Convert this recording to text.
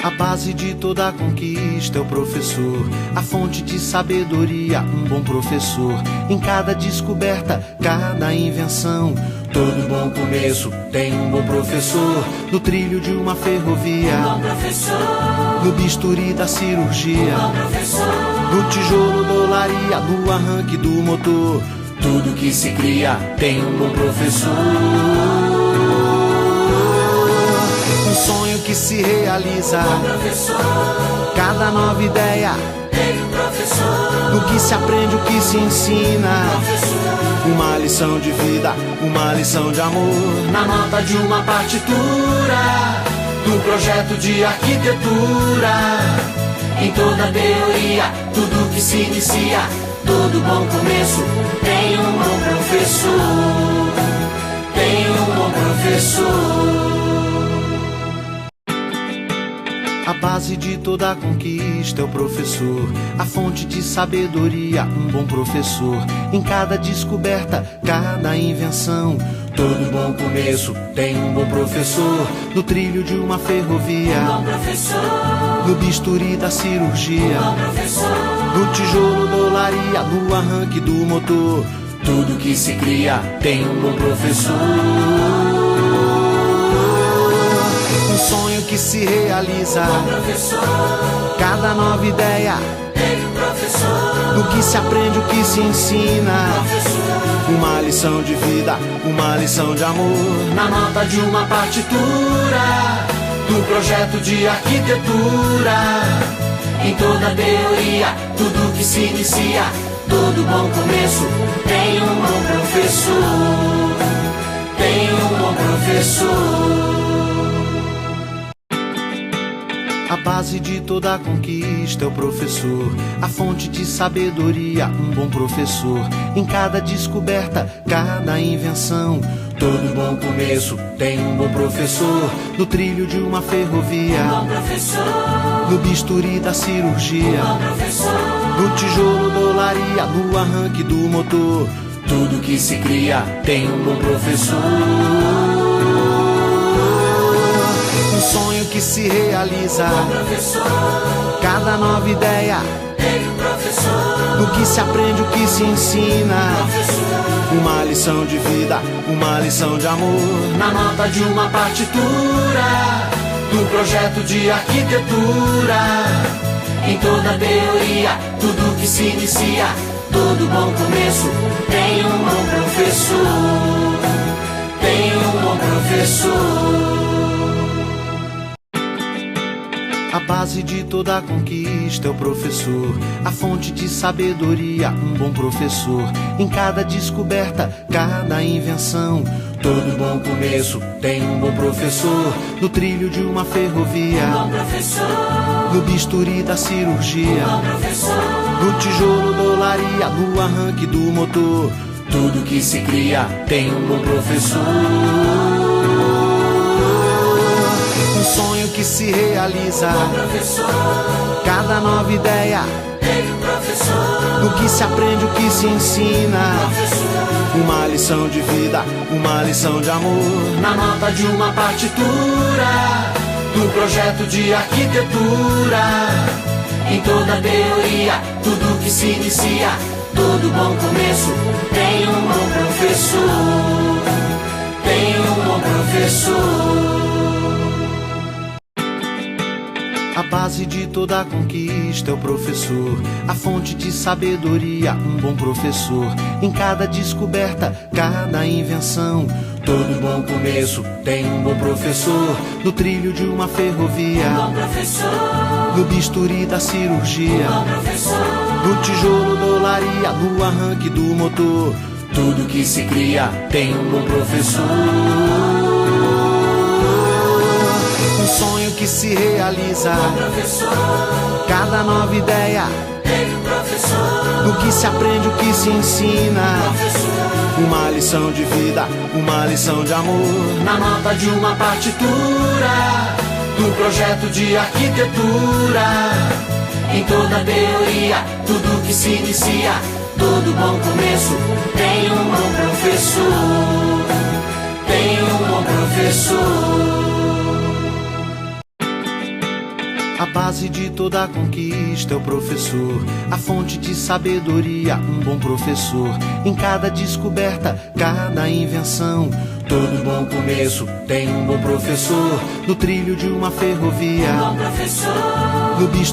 A base de toda conquista é o professor, a fonte de sabedoria, um bom professor. Em cada descoberta, cada invenção, todo bom começo tem um bom professor. No trilho de uma ferrovia, um bom professor. No bisturi da cirurgia, um bom professor. No tijolo da olaria, no arranque do motor, tudo que se cria tem um bom professor. Um sonho que se realiza, um bom professor. Cada nova ideia Tem um professor. No que se aprende, o que se ensina, uma lição de vida, uma lição de amor. Na nota de uma partitura, num projeto de arquitetura. Em toda teoria, tudo que se inicia, todo bom começo tem um bom professor. Tem um bom professor. A base de toda conquista é o professor, a fonte de sabedoria, um bom professor. Em cada descoberta, cada invenção, todo bom começo tem um bom professor. No trilho de uma ferrovia, um bom professor. No bisturi da cirurgia, um bom professor. No tijolo da olaria, no arranque do motor, tudo que se cria tem um bom professor. Um sonho que se realiza, um bom professor. Cada nova ideia Tem um professor. No que se aprende, o que se ensina, uma lição de vida, uma lição de amor. Na nota de uma partitura, num projeto de arquitetura. Em toda teoria, tudo que se inicia, todo bom começo tem um bom professor. Tem um bom professor. A base de toda conquista é o professor, a fonte de sabedoria, um bom professor. Em cada descoberta, cada invenção, todo bom começo tem um bom professor. No trilho de uma ferrovia, um bom professor. No bisturi da cirurgia, um bom professor. No tijolo da olaria, no arranque do motor, tudo que se cria tem um bom professor. Um sonho que se realiza, um bom professor. Cada nova ideia Tem um professor. No que se aprende, o que se ensina, uma lição de vida, uma lição de amor. Na nota de uma partitura, num projeto de arquitetura. Em toda teoria, tudo que se inicia, todo bom começo tem um bom professor. Tem um bom professor. A base de toda conquista é o professor, a fonte de sabedoria, um bom professor. Em cada descoberta, cada invenção, todo bom começo tem um bom professor. No trilho de uma ferrovia, um bom professor. No bisturi da cirurgia, um bom professor. No tijolo da olaria, no arranque do motor, tudo que se cria tem um bom professor. Um sonho que se realiza, um bom professor. Cada nova ideia Tem um professor. No que se aprende, o que se ensina, uma lição de vida, uma lição de amor. Na nota de uma partitura, num projeto de arquitetura. Em toda teoria, tudo que se inicia, todo bom começo tem um bom professor. Tem um bom professor. A base de toda conquista é o professor, a fonte de sabedoria, um bom professor. Em cada descoberta, cada invenção, todo bom começo tem um bom professor. No trilho de uma ferrovia, um bom professor. No bisturi da cirurgia, um bom professor. No tijolo da olaria, no arranque do motor, tudo que se cria tem um bom professor. Um sonho que se realiza, um bom professor. Cada nova ideia Tem um professor. No que se aprende, o que se ensina, uma lição de vida, uma lição de amor. Na nota de uma partitura, num projeto de arquitetura. Em toda teoria, tudo que se inicia, todo bom começo tem um bom professor. Tem um bom professor. A base de toda conquista é o professor, a fonte de sabedoria, um bom professor. Em cada descoberta, cada invenção, todo bom começo tem um bom professor. No trilho de uma ferrovia, bom professor. No bicho